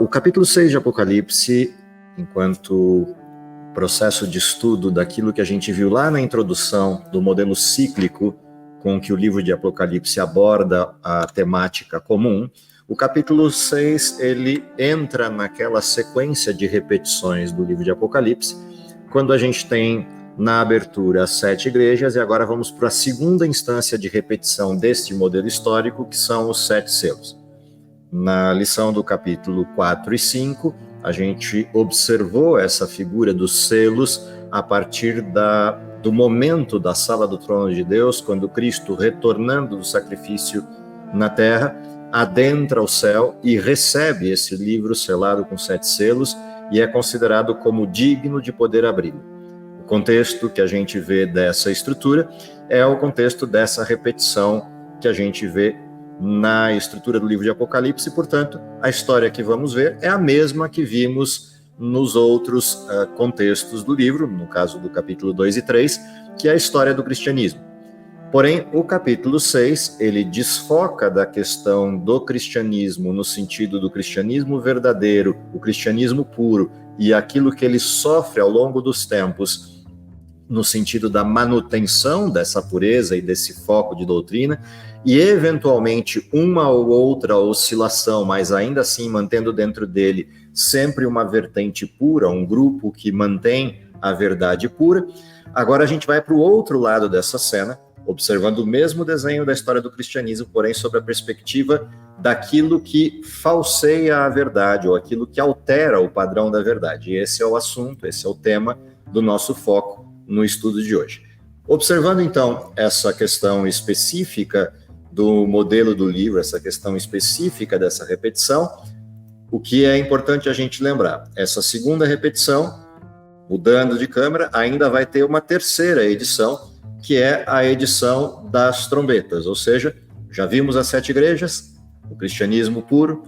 O capítulo 6 de Apocalipse, enquanto processo de estudo daquilo que a gente viu lá na introdução do modelo cíclico com que o livro de Apocalipse aborda a temática comum, o capítulo 6, ele entra naquela sequência de repetições do livro de Apocalipse, quando a gente tem na abertura as 7 igrejas, e agora vamos para a segunda instância de repetição deste modelo histórico, que são os 7 selos. Na lição do capítulo 4 e 5, a gente observou essa figura dos selos a partir do momento da sala do trono de Deus, quando Cristo, retornando do sacrifício na terra, adentra o céu e recebe esse livro selado com 7 selos e é considerado como digno de poder abri-lo. O contexto que a gente vê dessa estrutura é o contexto dessa repetição que a gente vê na estrutura do livro de Apocalipse, e, portanto, a história que vamos ver é a mesma que vimos nos outros contextos do livro, no caso do capítulo 2 e 3, que é a história do cristianismo. Porém, o capítulo 6, ele desfoca da questão do cristianismo no sentido do cristianismo verdadeiro, o cristianismo puro, e aquilo que ele sofre ao longo dos tempos, no sentido da manutenção dessa pureza e desse foco de doutrina, e eventualmente uma ou outra oscilação, mas ainda assim mantendo dentro dele sempre uma vertente pura, um grupo que mantém a verdade pura. Agora a gente vai para o outro lado dessa cena, observando o mesmo desenho da história do cristianismo, porém sob a perspectiva daquilo que falseia a verdade, ou aquilo que altera o padrão da verdade. E esse é o assunto, esse é o tema do nosso foco no estudo de hoje. Observando então essa questão específica do modelo do livro, essa questão específica dessa repetição, o que é importante a gente lembrar? Essa segunda repetição, mudando de câmera, ainda vai ter uma terceira edição, que é a edição das trombetas, ou seja, já vimos as 7 igrejas, o cristianismo puro,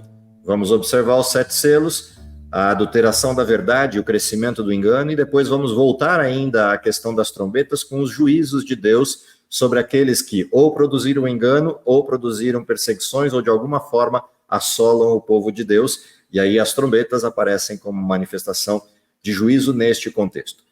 vamos observar os 7 selos, a adulteração da verdade, o crescimento do engano, e depois vamos voltar ainda à questão das trombetas com os juízos de Deus sobre aqueles que ou produziram engano, ou produziram perseguições, ou de alguma forma assolam o povo de Deus, e aí as trombetas aparecem como manifestação de juízo neste contexto.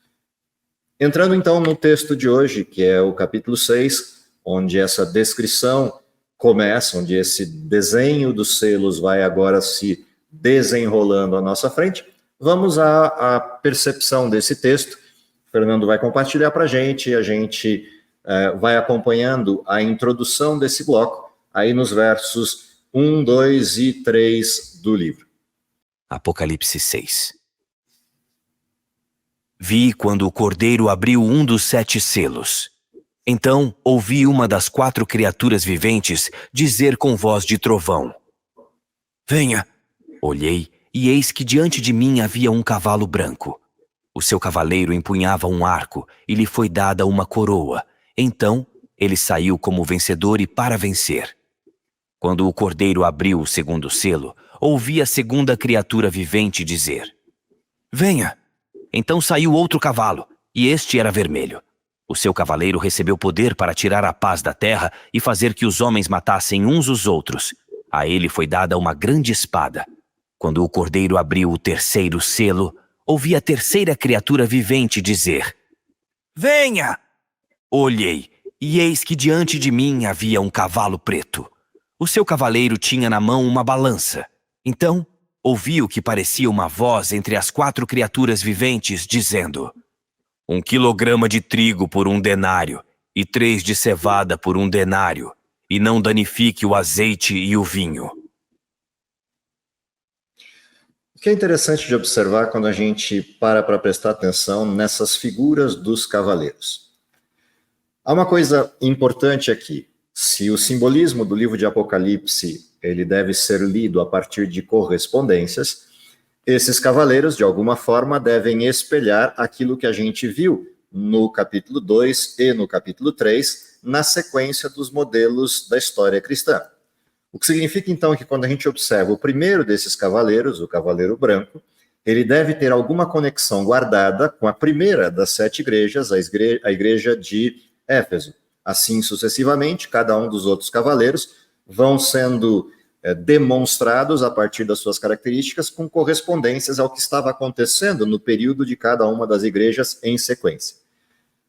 Entrando então no texto de hoje, que é o capítulo 6, onde essa descrição começa, onde esse desenho dos selos vai agora se desenrolando à nossa frente, vamos à percepção desse texto. O Fernando vai compartilhar para a gente vai acompanhando a introdução desse bloco, aí nos versos 1, 2 e 3 do livro. Apocalipse 6. Vi quando o Cordeiro abriu um dos 7 selos. Então ouvi uma das 4 criaturas viventes dizer com voz de trovão: Venha! Olhei, e eis que diante de mim havia um cavalo branco. O seu cavaleiro empunhava um arco, e lhe foi dada uma coroa. Então, ele saiu como vencedor e para vencer. Quando o Cordeiro abriu o segundo selo, ouvi a segunda criatura vivente dizer: Venha! Então saiu outro cavalo, e este era vermelho. O seu cavaleiro recebeu poder para tirar a paz da terra e fazer que os homens matassem uns os outros. A ele foi dada uma grande espada. Quando o Cordeiro abriu o terceiro selo, ouvi a terceira criatura vivente dizer: Venha! Olhei, e eis que diante de mim havia um cavalo preto. O seu cavaleiro tinha na mão uma balança. Então, ouvi o que parecia uma voz entre as 4 criaturas viventes, dizendo: 1 quilograma de trigo por 1 denário, e 3 de cevada por 1 denário, e não danifique o azeite e o vinho. O que é interessante de observar quando a gente para prestar atenção nessas figuras dos cavaleiros. Há uma coisa importante aqui. Se o simbolismo do livro de Apocalipse ele deve ser lido a partir de correspondências, esses cavaleiros, de alguma forma, devem espelhar aquilo que a gente viu no capítulo 2 e no capítulo 3, na sequência dos modelos da história cristã. O que significa, então, que quando a gente observa o primeiro desses cavaleiros, o cavaleiro branco, ele deve ter alguma conexão guardada com a primeira das 7 igrejas, a igreja de Éfeso. Assim sucessivamente, cada um dos outros cavaleiros vão sendo demonstrados a partir das suas características com correspondências ao que estava acontecendo no período de cada uma das igrejas em sequência.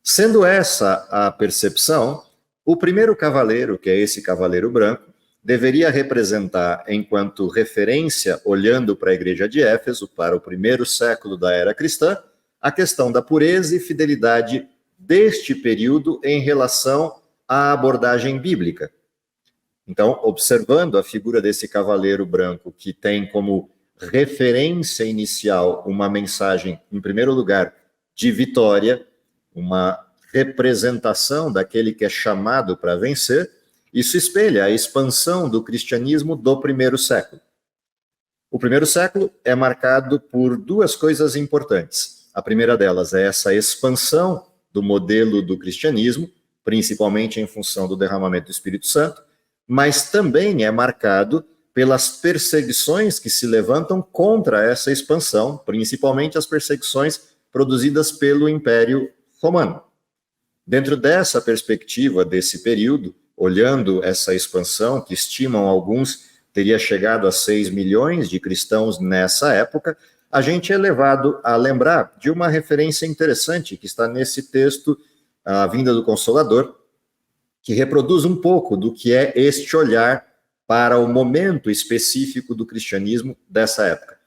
Sendo essa a percepção, o primeiro cavaleiro, que é esse cavaleiro branco, deveria representar, enquanto referência, olhando para a igreja de Éfeso, para o primeiro século da era cristã, a questão da pureza e fidelidade deste período em relação à abordagem bíblica. Então, observando a figura desse cavaleiro branco, que tem como referência inicial uma mensagem, em primeiro lugar, de vitória, uma representação daquele que é chamado para vencer, isso espelha a expansão do cristianismo do primeiro século. O primeiro século é marcado por duas coisas importantes. A primeira delas é essa expansão do modelo do cristianismo, principalmente em função do derramamento do Espírito Santo, mas também é marcado pelas perseguições que se levantam contra essa expansão, principalmente as perseguições produzidas pelo Império Romano. Dentro dessa perspectiva, desse período, olhando essa expansão, que estimam alguns teria chegado a 6 milhões de cristãos nessa época, a gente é levado a lembrar de uma referência interessante que está nesse texto, A Vinda do Consolador, que reproduz um pouco do que é este olhar para o momento específico do cristianismo dessa época.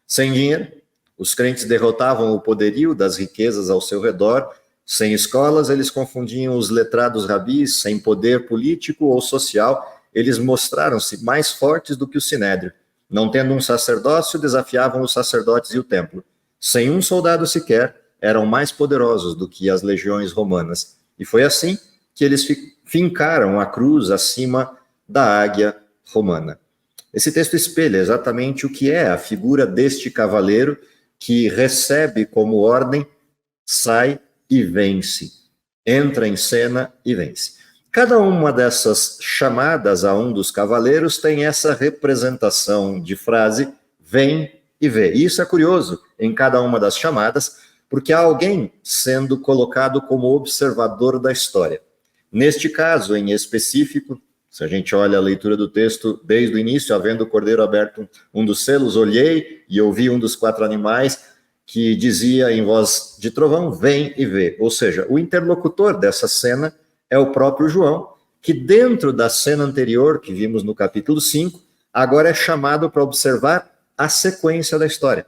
Sem dinheiro, os crentes derrotavam o poderio das riquezas ao seu redor. Sem escolas, eles confundiam os letrados rabis. Sem poder político ou social, eles mostraram-se mais fortes do que o sinédrio. Não tendo um sacerdócio, desafiavam os sacerdotes e o templo. Sem um soldado sequer, eram mais poderosos do que as legiões romanas. E foi assim que eles fincaram a cruz acima da águia romana. Esse texto espelha exatamente o que é a figura deste cavaleiro que recebe como ordem, sai e vence, entra em cena e vence. Cada uma dessas chamadas a um dos cavaleiros tem essa representação de frase, vem e vê. E isso é curioso em cada uma das chamadas, porque há alguém sendo colocado como observador da história. Neste caso, em específico, se a gente olha a leitura do texto desde o início, havendo o cordeiro aberto um dos selos, olhei e ouvi um dos 4 animais que dizia em voz de trovão, vem e vê. Ou seja, o interlocutor dessa cena é o próprio João, que dentro da cena anterior, que vimos no capítulo 5, agora é chamado para observar a sequência da história.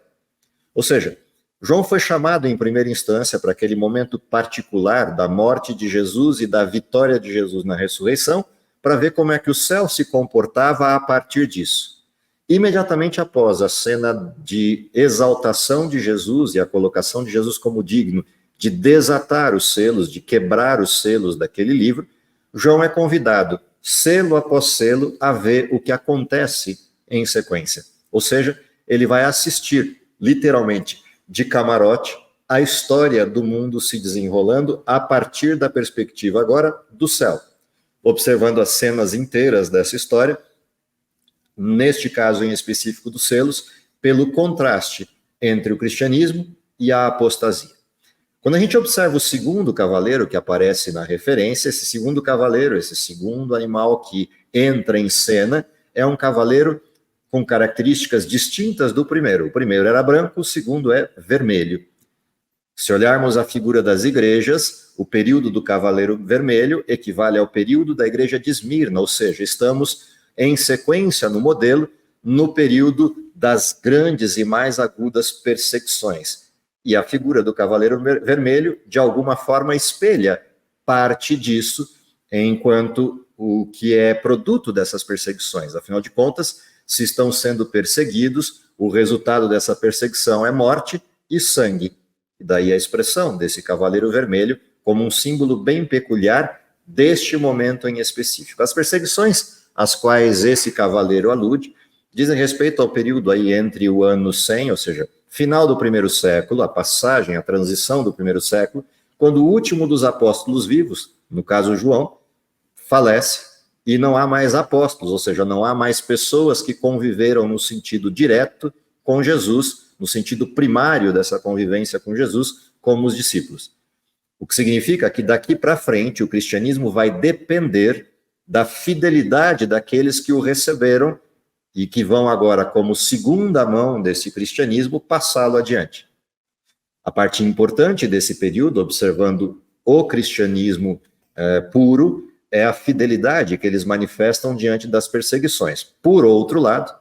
Ou seja, João foi chamado em primeira instância para aquele momento particular da morte de Jesus e da vitória de Jesus na ressurreição, para ver como é que o céu se comportava a partir disso. Imediatamente após a cena de exaltação de Jesus e a colocação de Jesus como digno de desatar os selos, de quebrar os selos daquele livro, João é convidado, selo após selo, a ver o que acontece em sequência. Ou seja, ele vai assistir, literalmente, de camarote, a história do mundo se desenrolando a partir da perspectiva agora do céu, observando as cenas inteiras dessa história, neste caso em específico dos selos, pelo contraste entre o cristianismo e a apostasia. Quando a gente observa o segundo cavaleiro que aparece na referência, esse segundo cavaleiro, esse segundo animal que entra em cena, é um cavaleiro com características distintas do primeiro. O primeiro era branco, o segundo é vermelho. Se olharmos a figura das igrejas, o período do cavaleiro vermelho equivale ao período da igreja de Esmirna, ou seja, estamos em sequência no modelo, no período das grandes e mais agudas perseguições. E a figura do cavaleiro vermelho, de alguma forma, espelha parte disso, enquanto o que é produto dessas perseguições. Afinal de contas, se estão sendo perseguidos, o resultado dessa perseguição é morte e sangue. E daí a expressão desse cavaleiro vermelho como um símbolo bem peculiar deste momento em específico. As perseguições às quais esse cavaleiro alude dizem respeito ao período aí entre o ano 100, ou seja, final do primeiro século, a passagem, a transição do primeiro século, quando o último dos apóstolos vivos, no caso João, falece e não há mais apóstolos, ou seja, não há mais pessoas que conviveram no sentido direto com Jesus, no sentido primário dessa convivência com Jesus, como os discípulos. O que significa que daqui para frente o cristianismo vai depender da fidelidade daqueles que o receberam e que vão agora, como segunda mão desse cristianismo, passá-lo adiante. A parte importante desse período, observando o cristianismo puro, é a fidelidade que eles manifestam diante das perseguições. Por outro lado,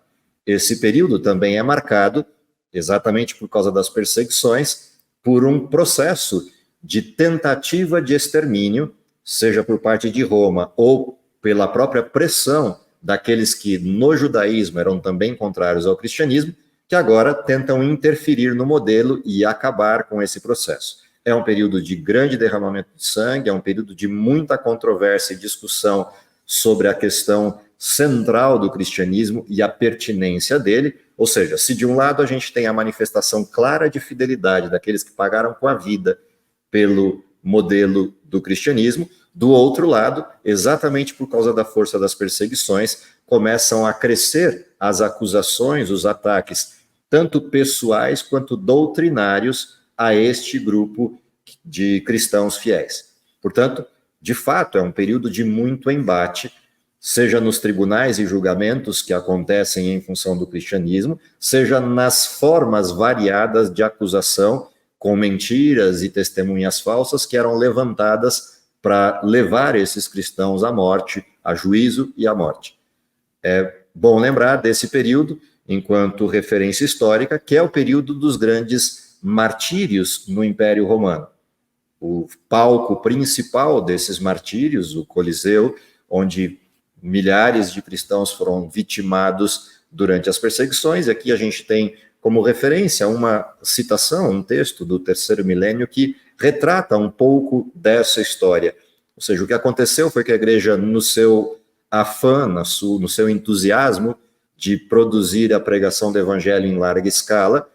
esse período também é marcado, exatamente por causa das perseguições, por um processo de tentativa de extermínio, seja por parte de Roma ou pela própria pressão daqueles que no judaísmo eram também contrários ao cristianismo, que agora tentam interferir no modelo e acabar com esse processo. É um período de grande derramamento de sangue, é um período de muita controvérsia e discussão sobre a questão central do cristianismo e a pertinência dele, ou seja, se de um lado a gente tem a manifestação clara de fidelidade daqueles que pagaram com a vida pelo modelo do cristianismo, do outro lado, exatamente por causa da força das perseguições, começam a crescer as acusações, os ataques, tanto pessoais quanto doutrinários, a este grupo de cristãos fiéis. Portanto, de fato, é um período de muito embate, seja nos tribunais e julgamentos que acontecem em função do cristianismo, seja nas formas variadas de acusação, com mentiras e testemunhas falsas que eram levantadas para levar esses cristãos à morte, a juízo e à morte. É bom lembrar desse período, enquanto referência histórica, que é o período dos grandes martírios no Império Romano. O palco principal desses martírios, o Coliseu, onde milhares de cristãos foram vitimados durante as perseguições. Aqui a gente tem como referência uma citação, um texto do terceiro milênio que retrata um pouco dessa história. Ou seja, o que aconteceu foi que a igreja, no seu afã, no seu entusiasmo de produzir a pregação do evangelho em larga escala,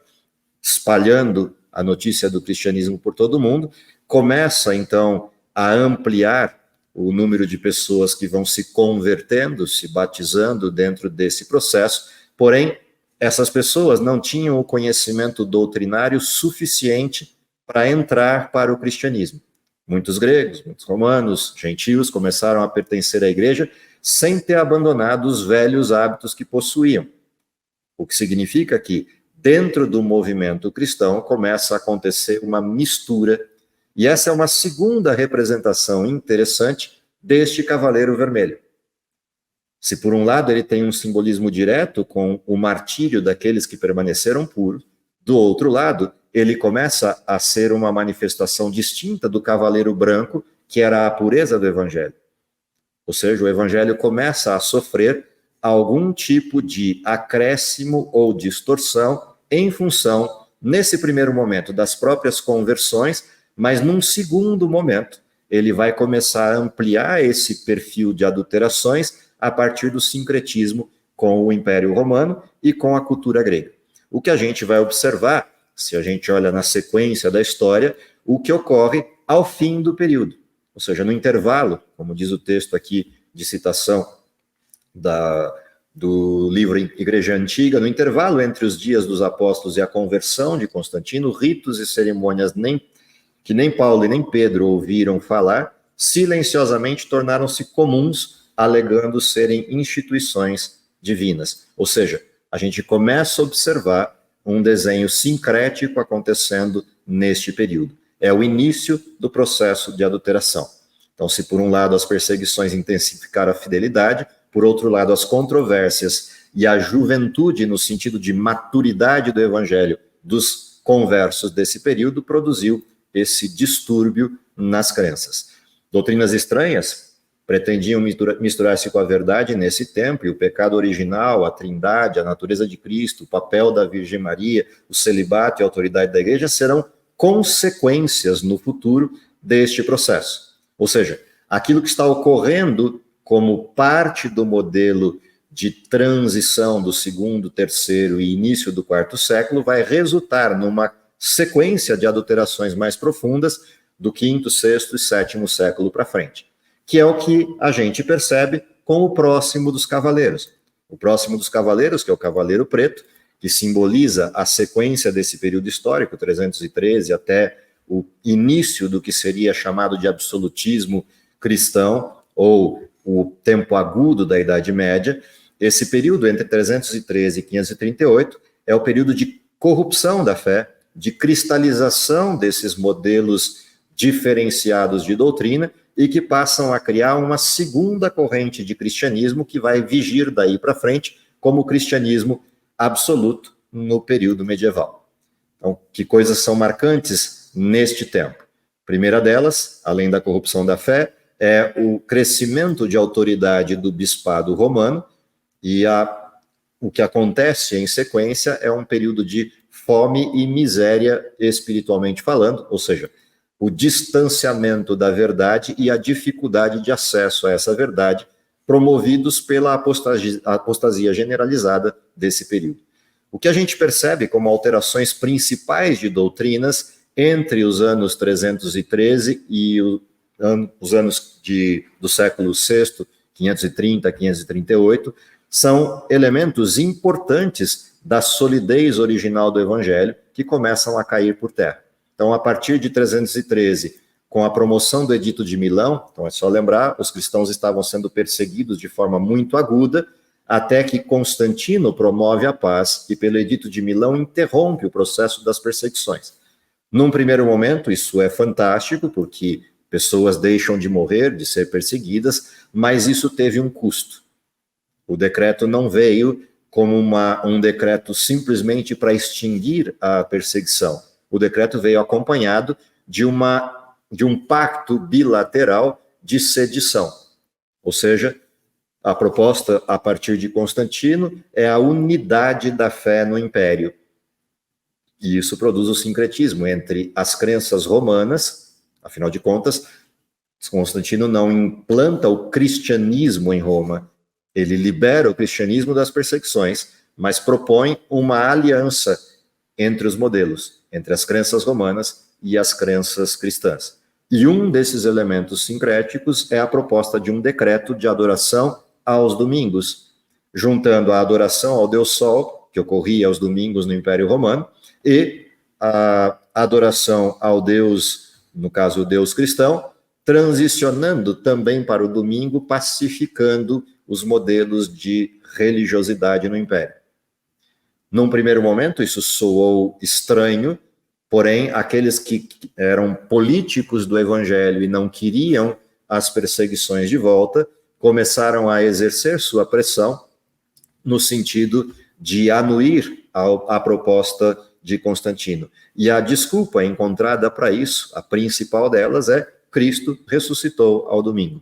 espalhando a notícia do cristianismo por todo o mundo, começa então a ampliar o número de pessoas que vão se convertendo, se batizando dentro desse processo, porém, essas pessoas não tinham o conhecimento doutrinário suficiente para entrar para o cristianismo. Muitos gregos, muitos romanos, gentios começaram a pertencer à igreja sem ter abandonado os velhos hábitos que possuíam. O que significa que, dentro do movimento cristão, começa a acontecer uma mistura, e essa é uma segunda representação interessante deste cavaleiro vermelho. Se por um lado ele tem um simbolismo direto com o martírio daqueles que permaneceram puros, do outro lado, ele começa a ser uma manifestação distinta do cavaleiro branco, que era a pureza do evangelho. Ou seja, o evangelho começa a sofrer algum tipo de acréscimo ou distorção em função, nesse primeiro momento, das próprias conversões, mas num segundo momento, ele vai começar a ampliar esse perfil de adulterações a partir do sincretismo com o Império Romano e com a cultura grega. O que a gente vai observar, se a gente olha na sequência da história, o que ocorre ao fim do período. Ou seja, no intervalo, como diz o texto aqui de citação do livro Igreja Antiga, no intervalo entre os dias dos apóstolos e a conversão de Constantino, ritos e cerimônias que nem Paulo e nem Pedro ouviram falar, silenciosamente tornaram-se comuns, alegando serem instituições divinas. Ou seja, a gente começa a observar um desenho sincrético acontecendo neste período. É o início do processo de adulteração. Então, se por um lado as perseguições intensificaram a fidelidade, por outro lado as controvérsias e a juventude, no sentido de maturidade do evangelho dos conversos desse período, produziu esse distúrbio nas crenças. Doutrinas estranhas pretendiam misturar-se com a verdade nesse tempo, e o pecado original, a trindade, a natureza de Cristo, o papel da Virgem Maria, o celibato e a autoridade da igreja serão consequências no futuro deste processo. Ou seja, aquilo que está ocorrendo como parte do modelo de transição do segundo, terceiro e início do quarto século vai resultar numa sequência de adulterações mais profundas do quinto, sexto e sétimo século para frente, que é o que a gente percebe com o próximo dos cavaleiros. O próximo dos cavaleiros, que é o Cavaleiro Preto, que simboliza a sequência desse período histórico, 313 até o início do que seria chamado de absolutismo cristão, ou o tempo agudo da Idade Média, esse período entre 313 e 538 é o período de corrupção da fé, de cristalização desses modelos diferenciados de doutrina e que passam a criar uma segunda corrente de cristianismo que vai vigir daí para frente como o cristianismo absoluto no período medieval. Então, que coisas são marcantes neste tempo? Primeira delas, além da corrupção da fé, é o crescimento de autoridade do bispado romano e o que acontece em sequência é um período de fome e miséria espiritualmente falando, ou seja, o distanciamento da verdade e a dificuldade de acesso a essa verdade, promovidos pela apostasia generalizada desse período. O que a gente percebe como alterações principais de doutrinas entre os anos 313 e os anos do século VI, 530, 538, são elementos importantes da solidez original do Evangelho que começam a cair por terra. Então, a partir de 313, com a promoção do Edito de Milão, então é só lembrar, os cristãos estavam sendo perseguidos de forma muito aguda, até que Constantino promove a paz e, pelo Edito de Milão, interrompe o processo das perseguições. Num primeiro momento, isso é fantástico, porque pessoas deixam de morrer, de ser perseguidas, mas isso teve um custo. O decreto não veio como um decreto simplesmente para extinguir a perseguição. O decreto veio acompanhado de um pacto bilateral de sedição. Ou seja, a proposta a partir de Constantino é a unidade da fé no império. E isso produz o sincretismo entre as crenças romanas, afinal de contas, Constantino não implanta o cristianismo em Roma, ele libera o cristianismo das perseguições, mas propõe uma aliança entre os modelos, entre as crenças romanas e as crenças cristãs. E um desses elementos sincréticos é a proposta de um decreto de adoração aos domingos, juntando a adoração ao Deus Sol, que ocorria aos domingos no Império Romano, e a adoração ao Deus, no caso o Deus cristão, transicionando também para o domingo, pacificando os modelos de religiosidade no Império. Num primeiro momento, isso soou estranho, porém, aqueles que eram políticos do Evangelho e não queriam as perseguições de volta, começaram a exercer sua pressão no sentido de anuir a proposta de Constantino. E a desculpa encontrada para isso, a principal delas é Cristo ressuscitou ao domingo.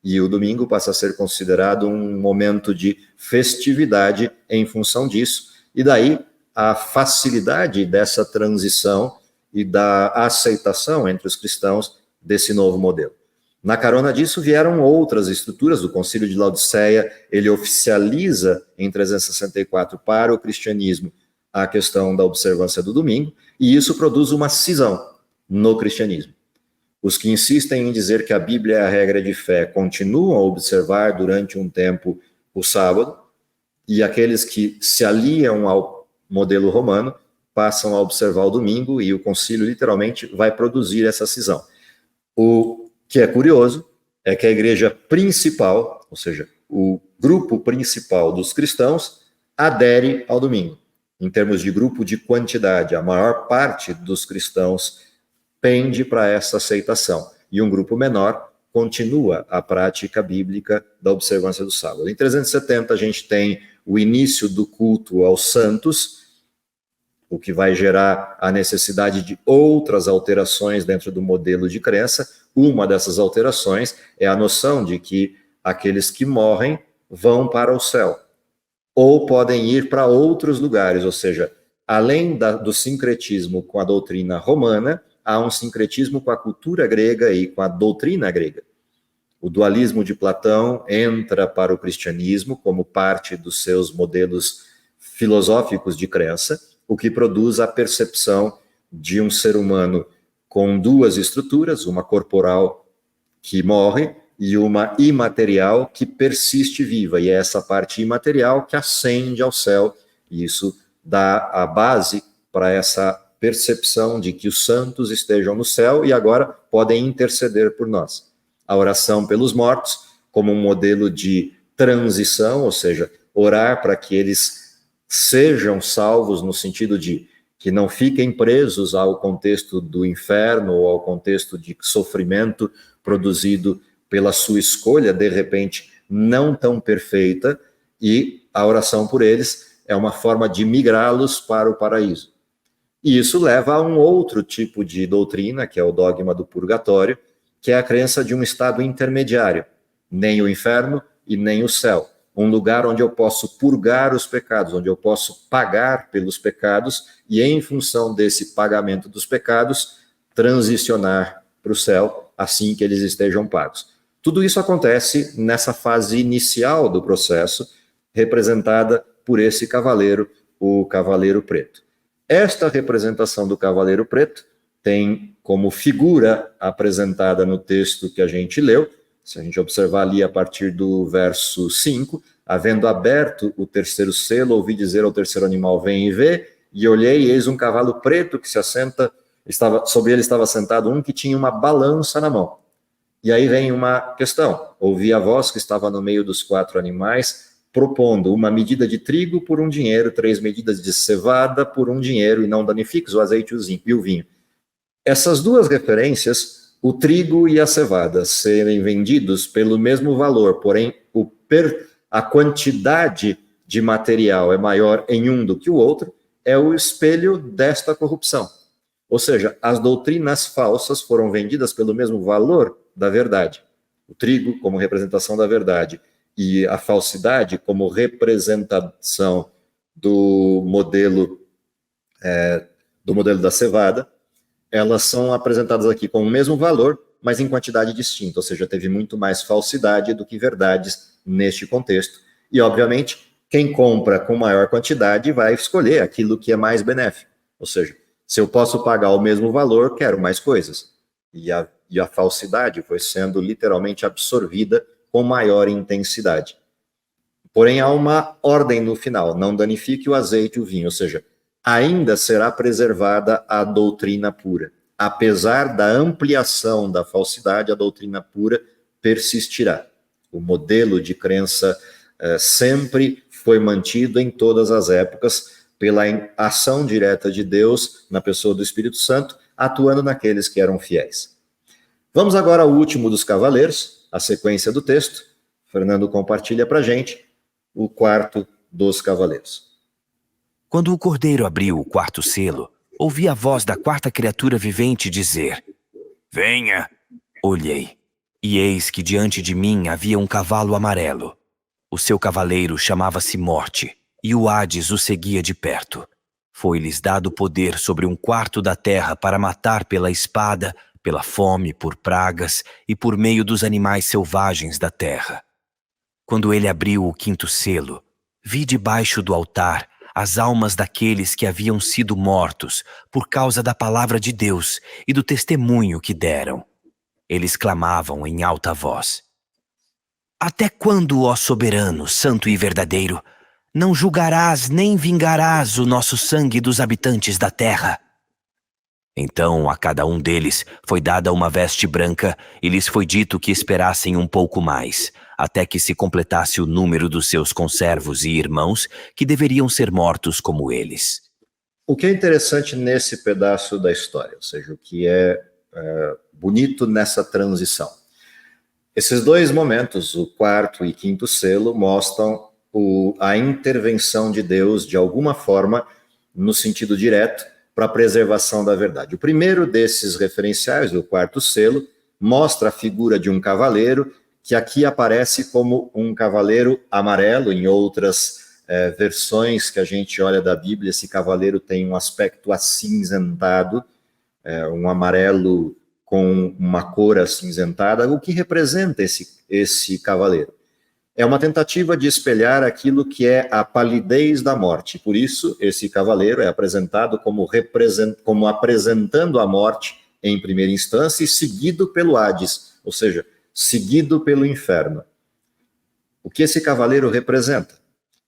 E o domingo passa a ser considerado um momento de festividade em função disso. E daí a facilidade dessa transição e da aceitação entre os cristãos desse novo modelo. Na carona disso vieram outras estruturas. O Concílio de Laodiceia, ele oficializa em 364 para o cristianismo a questão da observância do domingo, e isso produz uma cisão no cristianismo. Os que insistem em dizer que a Bíblia é a regra de fé continuam a observar durante um tempo o sábado, e aqueles que se aliam ao modelo romano passam a observar o domingo, e o concílio literalmente vai produzir essa cisão. O que é curioso é que a igreja principal, ou seja, o grupo principal dos cristãos, adere ao domingo. Em termos de grupo de quantidade, a maior parte dos cristãos pende para essa aceitação, e um grupo menor continua a prática bíblica da observância do sábado. Em 370, a gente tem o início do culto aos santos, o que vai gerar a necessidade de outras alterações dentro do modelo de crença. Uma dessas alterações é a noção de que aqueles que morrem vão para o céu, ou podem ir para outros lugares, ou seja, além do sincretismo com a doutrina romana, há um sincretismo com a cultura grega e com a doutrina grega. O dualismo de Platão entra para o cristianismo como parte dos seus modelos filosóficos de crença, o que produz a percepção de um ser humano com duas estruturas, uma corporal que morre e uma imaterial que persiste viva, e é essa parte imaterial que ascende ao céu, e isso dá a base para essa percepção de que os santos estejam no céu e agora podem interceder por nós. A oração pelos mortos como um modelo de transição, ou seja, orar para que eles sejam salvos no sentido de que não fiquem presos ao contexto do inferno ou ao contexto de sofrimento produzido pela sua escolha, de repente, não tão perfeita, e a oração por eles é uma forma de migrá-los para o paraíso. E isso leva a um outro tipo de doutrina, que é o dogma do purgatório, que é a crença de um estado intermediário, nem o inferno e nem o céu. Um lugar onde eu posso purgar os pecados, onde eu posso pagar pelos pecados e, em função desse pagamento dos pecados, transicionar para o céu assim que eles estejam pagos. Tudo isso acontece nessa fase inicial do processo, representada por esse cavaleiro, o Cavaleiro Preto. Esta representação do Cavaleiro Preto tem como figura apresentada no texto que a gente leu, se a gente observar ali a partir do verso 5, havendo aberto o terceiro selo, ouvi dizer ao terceiro animal, vem e vê, e olhei, e eis um cavalo preto que se assenta, sobre ele estava sentado um que tinha uma balança na mão. E aí vem uma questão, ouvi a voz que estava no meio dos 4 animais, propondo uma medida de trigo por 1 dinheiro, 3 medidas de cevada por 1 dinheiro, e não danifiques o azeite e o vinho. Essas duas referências, o trigo e a cevada, serem vendidos pelo mesmo valor, porém a quantidade de material é maior em um do que o outro, é o espelho desta corrupção. Ou seja, as doutrinas falsas foram vendidas pelo mesmo valor da verdade. O trigo como representação da verdade e a falsidade como representação do modelo da cevada, elas são apresentadas aqui com o mesmo valor, mas em quantidade distinta, ou seja, teve muito mais falsidade do que verdades neste contexto. E, obviamente, quem compra com maior quantidade vai escolher aquilo que é mais benéfico. Ou seja, se eu posso pagar o mesmo valor, quero mais coisas. E a falsidade foi sendo literalmente absorvida com maior intensidade. Porém, há uma ordem no final, não danifique o azeite e o vinho, ou seja, ainda será preservada a doutrina pura. Apesar da ampliação da falsidade, a doutrina pura persistirá. O modelo de crença sempre foi mantido em todas as épocas pela ação direta de Deus na pessoa do Espírito Santo, atuando naqueles que eram fiéis. Vamos agora ao último dos cavaleiros, a sequência do texto. Fernando compartilha para a gente o 4º dos cavaleiros. Quando o cordeiro abriu o 4º selo, ouvi a voz da 4ª criatura vivente dizer: venha! Olhei, e eis que diante de mim havia um cavalo amarelo. O seu cavaleiro chamava-se Morte, e o Hades o seguia de perto. Foi-lhes dado poder sobre 1/4 da terra para matar pela espada, pela fome, por pragas e por meio dos animais selvagens da terra. Quando ele abriu o 5º selo, vi debaixo do altar as almas daqueles que haviam sido mortos por causa da palavra de Deus e do testemunho que deram. Eles clamavam em alta voz: até quando, ó soberano, santo e verdadeiro, não julgarás nem vingarás o nosso sangue dos habitantes da terra? Então a cada um deles foi dada uma veste branca e lhes foi dito que esperassem um pouco mais, até que se completasse o número dos seus conservos e irmãos que deveriam ser mortos como eles. O que é interessante nesse pedaço da história, ou seja, o que é bonito nessa transição. Esses 2 momentos, o 4º e 5º selo, mostram a intervenção de Deus de alguma forma, no sentido direto, para a preservação da verdade. O primeiro desses referenciais, o 4º selo, mostra a figura de um cavaleiro, que aqui aparece como um cavaleiro amarelo. Em outras versões que a gente olha da Bíblia, esse cavaleiro tem um aspecto acinzentado, um amarelo com uma cor acinzentada. O que representa esse cavaleiro? É uma tentativa de espelhar aquilo que é a palidez da morte. Por isso, esse cavaleiro é apresentado como apresentando a morte em primeira instância e seguido pelo Hades, ou seja, seguido pelo inferno. O que esse cavaleiro representa?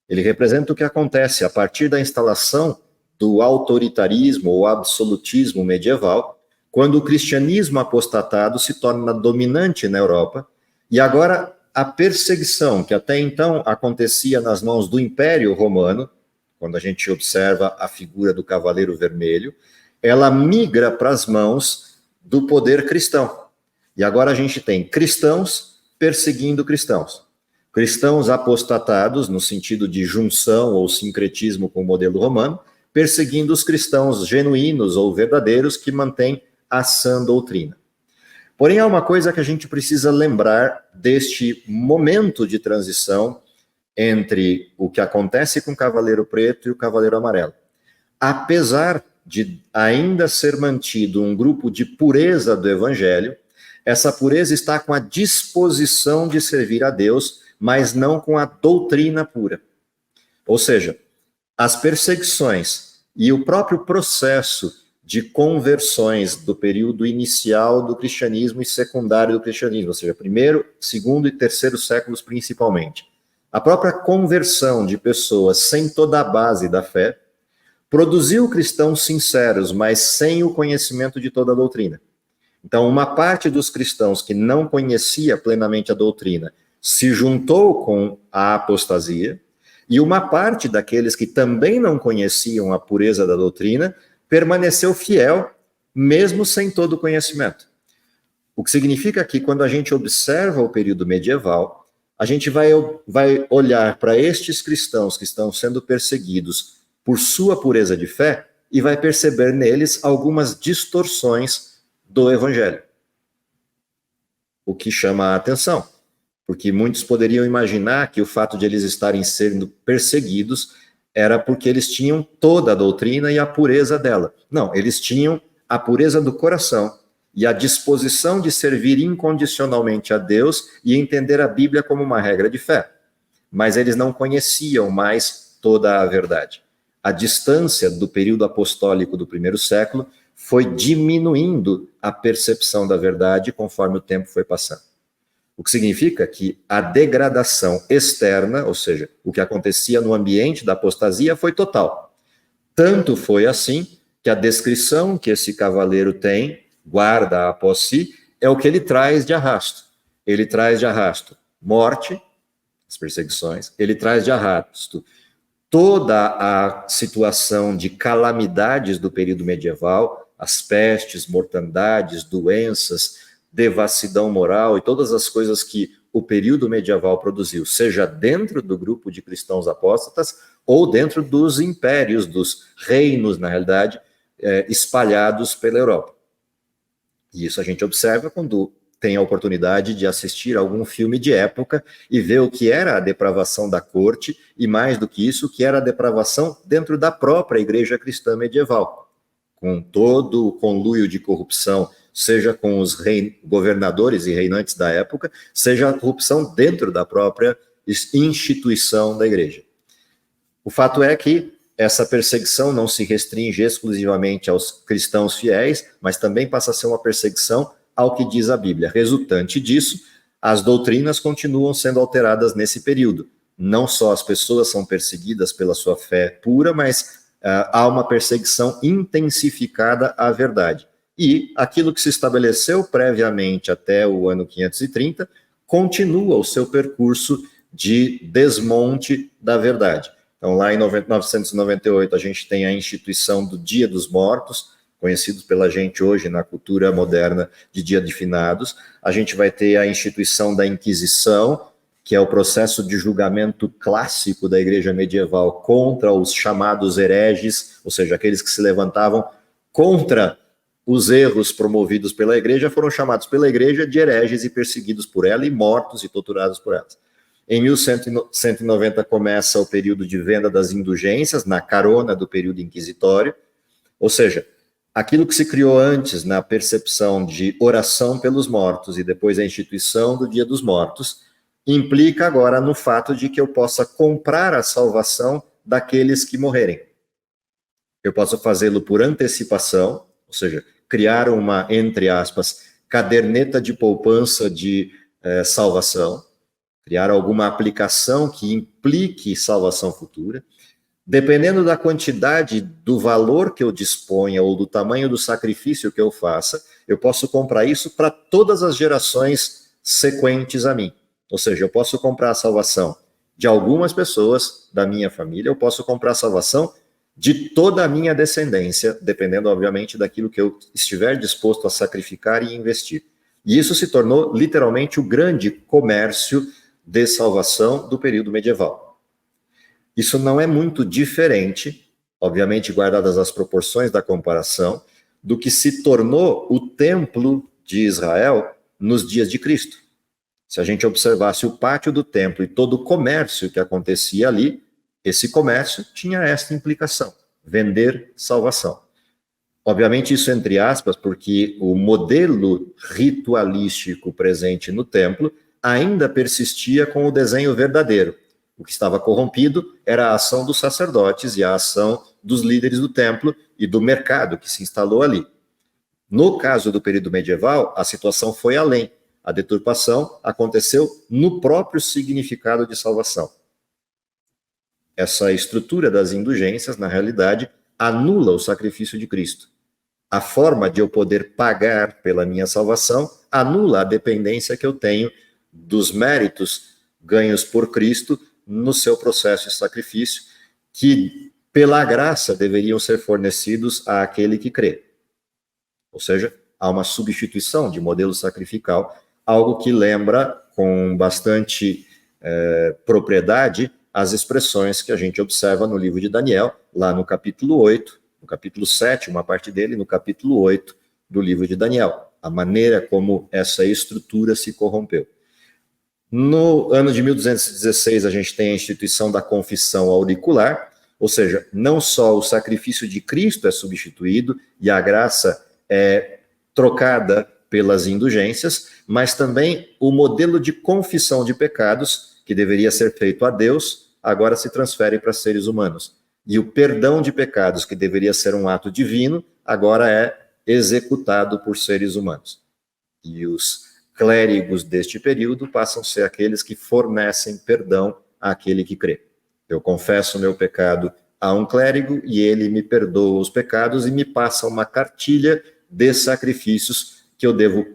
Ele representa o que acontece a partir da instalação do autoritarismo ou absolutismo medieval, quando o cristianismo apostatado se torna dominante na Europa, e agora a perseguição que até então acontecia nas mãos do Império Romano, quando a gente observa a figura do Cavaleiro Vermelho, ela migra para as mãos do poder cristão. E agora a gente tem cristãos perseguindo cristãos. Cristãos apostatados, no sentido de junção ou sincretismo com o modelo romano, perseguindo os cristãos genuínos ou verdadeiros que mantêm a sã doutrina. Porém, há uma coisa que a gente precisa lembrar deste momento de transição entre o que acontece com o Cavaleiro Preto e o Cavaleiro Amarelo. Apesar de ainda ser mantido um grupo de pureza do Evangelho, essa pureza está com a disposição de servir a Deus, mas não com a doutrina pura. Ou seja, as perseguições e o próprio processo de conversões do período inicial do cristianismo e secundário do cristianismo, ou seja, primeiro, segundo e terceiro séculos principalmente. A própria conversão de pessoas sem toda a base da fé produziu cristãos sinceros, mas sem o conhecimento de toda a doutrina. Então, uma parte dos cristãos que não conhecia plenamente a doutrina se juntou com a apostasia, e uma parte daqueles que também não conheciam a pureza da doutrina permaneceu fiel, mesmo sem todo o conhecimento. O que significa que, quando a gente observa o período medieval, a gente vai olhar para estes cristãos que estão sendo perseguidos por sua pureza de fé e vai perceber neles algumas distorções do Evangelho. O que chama a atenção, porque muitos poderiam imaginar que o fato de eles estarem sendo perseguidos era porque eles tinham toda a doutrina e a pureza dela. Não, eles tinham a pureza do coração e a disposição de servir incondicionalmente a Deus e entender a Bíblia como uma regra de fé. Mas eles não conheciam mais toda a verdade. A distância do período apostólico do primeiro século foi diminuindo a percepção da verdade conforme o tempo foi passando. O que significa que a degradação externa, ou seja, o que acontecia no ambiente da apostasia, foi total. Tanto foi assim que a descrição que esse cavaleiro tem, guarda após si, é o que ele traz de arrasto. Ele traz de arrasto morte, as perseguições, ele traz de arrasto toda a situação de calamidades do período medieval, as pestes, mortandades, doenças, devassidão moral e todas as coisas que o período medieval produziu, seja dentro do grupo de cristãos apóstatas ou dentro dos impérios, dos reinos, na realidade, espalhados pela Europa. E isso a gente observa quando tem a oportunidade de assistir algum filme de época e ver o que era a depravação da corte e, mais do que isso, o que era a depravação dentro da própria igreja cristã medieval, com todo o conluio de corrupção, seja com os governadores e reinantes da época, seja a corrupção dentro da própria instituição da igreja. O fato é que essa perseguição não se restringe exclusivamente aos cristãos fiéis, mas também passa a ser uma perseguição ao que diz a Bíblia. Resultante disso, as doutrinas continuam sendo alteradas nesse período. Não só as pessoas são perseguidas pela sua fé pura, mas há uma perseguição intensificada à verdade. E aquilo que se estabeleceu previamente até o ano 530 continua o seu percurso de desmonte da verdade. Então, lá em 998, a gente tem a instituição do Dia dos Mortos, conhecido pela gente hoje na cultura moderna de Dia de Finados. A gente vai ter a instituição da Inquisição, que é o processo de julgamento clássico da igreja medieval contra os chamados hereges, ou seja, aqueles que se levantavam contra os erros promovidos pela igreja, foram chamados pela igreja de hereges e perseguidos por ela e mortos e torturados por elas. Em 1190 começa o período de venda das indulgências, na carona do período inquisitório, ou seja, aquilo que se criou antes na percepção de oração pelos mortos e depois a instituição do Dia dos Mortos, implica agora no fato de que eu possa comprar a salvação daqueles que morrerem. Eu posso fazê-lo por antecipação, ou seja, criar uma, entre aspas, caderneta de poupança de salvação, criar alguma aplicação que implique salvação futura. Dependendo da quantidade do valor que eu disponha ou do tamanho do sacrifício que eu faça, eu posso comprar isso para todas as gerações sequentes a mim. Ou seja, eu posso comprar a salvação de algumas pessoas da minha família, eu posso comprar a salvação de toda a minha descendência, dependendo, obviamente, daquilo que eu estiver disposto a sacrificar e investir. E isso se tornou, literalmente, o grande comércio de salvação do período medieval. Isso não é muito diferente, obviamente, guardadas as proporções da comparação, do que se tornou o templo de Israel nos dias de Cristo. Se a gente observasse o pátio do templo e todo o comércio que acontecia ali, esse comércio tinha esta implicação: vender salvação. Obviamente isso entre aspas, porque o modelo ritualístico presente no templo ainda persistia com o desenho verdadeiro. O que estava corrompido era a ação dos sacerdotes e a ação dos líderes do templo e do mercado que se instalou ali. No caso do período medieval, a situação foi além. A deturpação aconteceu no próprio significado de salvação. Essa estrutura das indulgências, na realidade, anula o sacrifício de Cristo. A forma de eu poder pagar pela minha salvação anula a dependência que eu tenho dos méritos ganhos por Cristo no seu processo de sacrifício, que, pela graça, deveriam ser fornecidos àquele que crê. Ou seja, há uma substituição de modelo sacrificial, algo que lembra com bastante propriedade as expressões que a gente observa no livro de Daniel, lá no capítulo 8, no capítulo 7, uma parte dele, no capítulo 8 do livro de Daniel, a maneira como essa estrutura se corrompeu. No ano de 1216, a gente tem a instituição da confissão auricular, ou seja, não só o sacrifício de Cristo é substituído e a graça é trocada pelas indulgências, mas também o modelo de confissão de pecados, que deveria ser feito a Deus, agora se transfere para seres humanos. E o perdão de pecados, que deveria ser um ato divino, agora é executado por seres humanos. E os clérigos deste período passam a ser aqueles que fornecem perdão àquele que crê. Eu confesso o meu pecado a um clérigo e ele me perdoa os pecados e me passa uma cartilha de sacrifícios que eu devo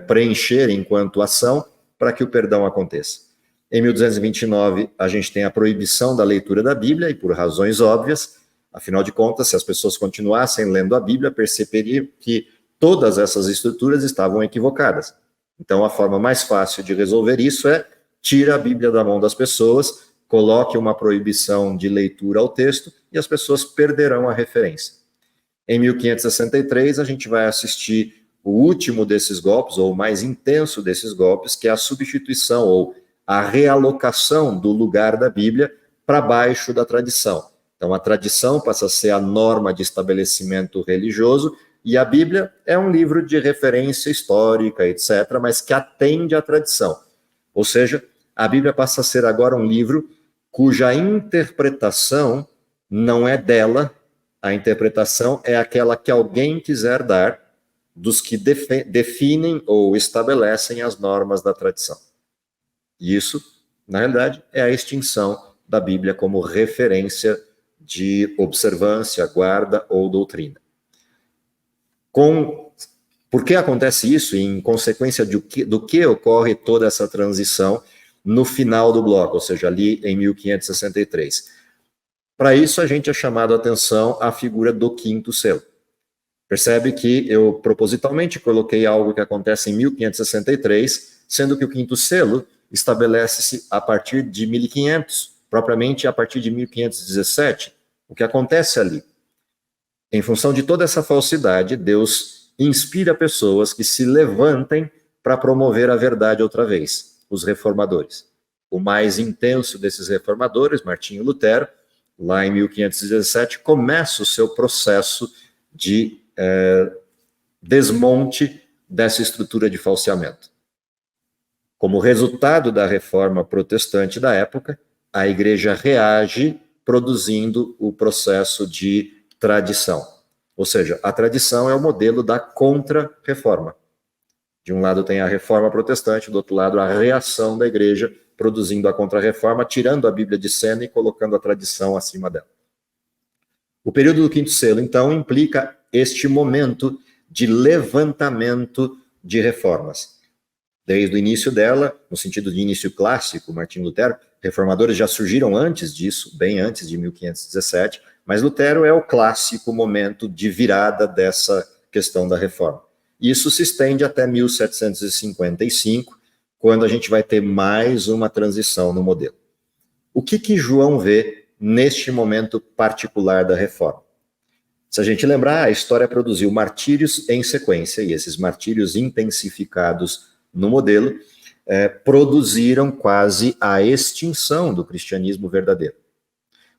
preencher enquanto ação para que o perdão aconteça. Em 1229, a gente tem a proibição da leitura da Bíblia, e por razões óbvias, afinal de contas, se as pessoas continuassem lendo a Bíblia, perceberiam que todas essas estruturas estavam equivocadas. Então, a forma mais fácil de resolver isso é tira a Bíblia da mão das pessoas, coloque uma proibição de leitura ao texto, e as pessoas perderão a referência. Em 1563, a gente vai assistir o último desses golpes, ou o mais intenso desses golpes, que é a substituição ou a realocação do lugar da Bíblia para baixo da tradição. Então, a tradição passa a ser a norma de estabelecimento religioso e a Bíblia é um livro de referência histórica, etc., mas que atende à tradição. Ou seja, a Bíblia passa a ser agora um livro cuja interpretação não é dela, a interpretação é aquela que alguém quiser dar dos que definem ou estabelecem as normas da tradição. E isso, na realidade, é a extinção da Bíblia como referência de observância, guarda ou doutrina. Por que acontece isso? E em consequência do que ocorre toda essa transição no final do bloco, ou seja, ali em 1563. Para isso, a gente é chamado a atenção à figura do quinto selo. Percebe que eu propositalmente coloquei algo que acontece em 1563, sendo que o quinto selo estabelece-se a partir de 1500, propriamente a partir de 1517. O que acontece ali? Em função de toda essa falsidade, Deus inspira pessoas que se levantem para promover a verdade outra vez, os reformadores. O mais intenso desses reformadores, Martinho Lutero, lá em 1517, começa o seu processo de desmonte dessa estrutura de falseamento. Como resultado da reforma protestante da época, a igreja reage produzindo o processo de tradição. Ou seja, a tradição é o modelo da contra-reforma. De um lado tem a reforma protestante, do outro lado a reação da igreja produzindo a contra-reforma, tirando a Bíblia de cena e colocando a tradição acima dela. O período do quinto selo, então, implica este momento de levantamento de reformas. Desde o início dela, no sentido de início clássico, Martinho Lutero, reformadores já surgiram antes disso, bem antes de 1517, mas Lutero é o clássico momento de virada dessa questão da reforma. Isso se estende até 1755, quando a gente vai ter mais uma transição no modelo. O que João vê neste momento particular da reforma? Se a gente lembrar, a história produziu martírios em sequência, e esses martírios intensificados no modelo produziram quase a extinção do cristianismo verdadeiro.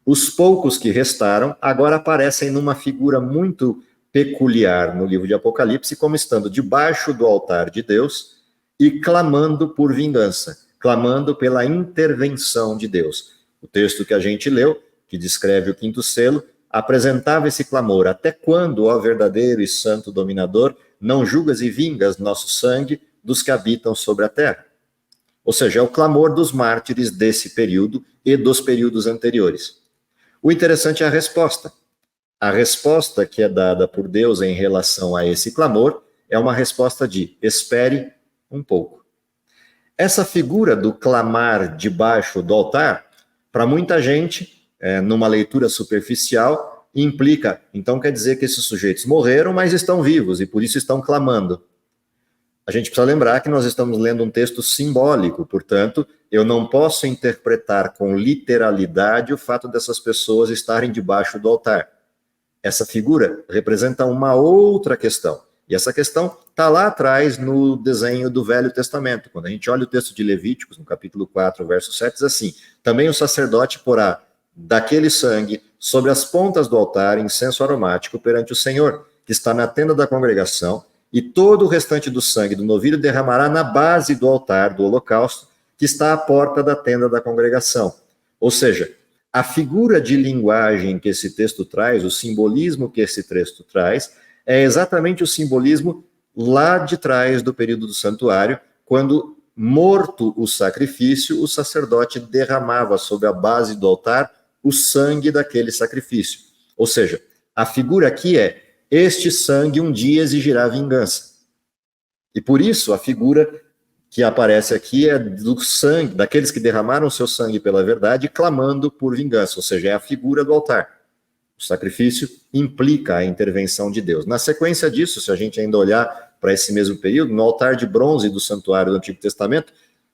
Os poucos que restaram agora aparecem numa figura muito peculiar no livro de Apocalipse, como estando debaixo do altar de Deus e clamando por vingança, clamando pela intervenção de Deus. O texto que a gente leu, que descreve o quinto selo, apresentava esse clamor: até quando, ó verdadeiro e santo dominador, não julgas e vingas nosso sangue dos que habitam sobre a terra? Ou seja, é o clamor dos mártires desse período e dos períodos anteriores. O interessante é a resposta. A resposta que é dada por Deus em relação a esse clamor é uma resposta de: espere um pouco. Essa figura do clamar debaixo do altar, para muita gente, numa leitura superficial, implica, então quer dizer que esses sujeitos morreram, mas estão vivos e por isso estão clamando. A gente precisa lembrar que nós estamos lendo um texto simbólico, portanto, eu não posso interpretar com literalidade o fato dessas pessoas estarem debaixo do altar. Essa figura representa uma outra questão, e essa questão está lá atrás no desenho do Velho Testamento. Quando a gente olha o texto de Levíticos, no capítulo 4, verso 7, diz assim: também o sacerdote porá daquele sangue sobre as pontas do altar incenso aromático perante o Senhor, que está na tenda da congregação, e todo o restante do sangue do novilho derramará na base do altar do holocausto, que está à porta da tenda da congregação. Ou seja, a figura de linguagem que esse texto traz, o simbolismo que esse texto traz, é exatamente o simbolismo lá de trás do período do santuário, quando, morto o sacrifício, o sacerdote derramava sobre a base do altar o sangue daquele sacrifício. Ou seja, a figura aqui é: este sangue um dia exigirá vingança. E por isso a figura que aparece aqui é do sangue, daqueles que derramaram seu sangue pela verdade, clamando por vingança, ou seja, é a figura do altar. O sacrifício implica a intervenção de Deus. Na sequência disso, se a gente ainda olhar para esse mesmo período, no altar de bronze do santuário do Antigo Testamento,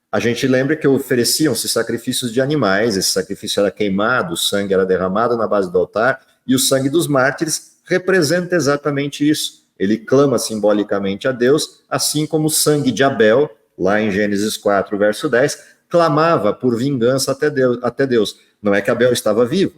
a gente lembra que ofereciam-se sacrifícios de animais, esse sacrifício era queimado, o sangue era derramado na base do altar, e o sangue dos mártires representa exatamente isso. Ele clama simbolicamente a Deus, assim como o sangue de Abel, lá em Gênesis 4, verso 10, clamava por vingança até Deus. Não é que Abel estava vivo,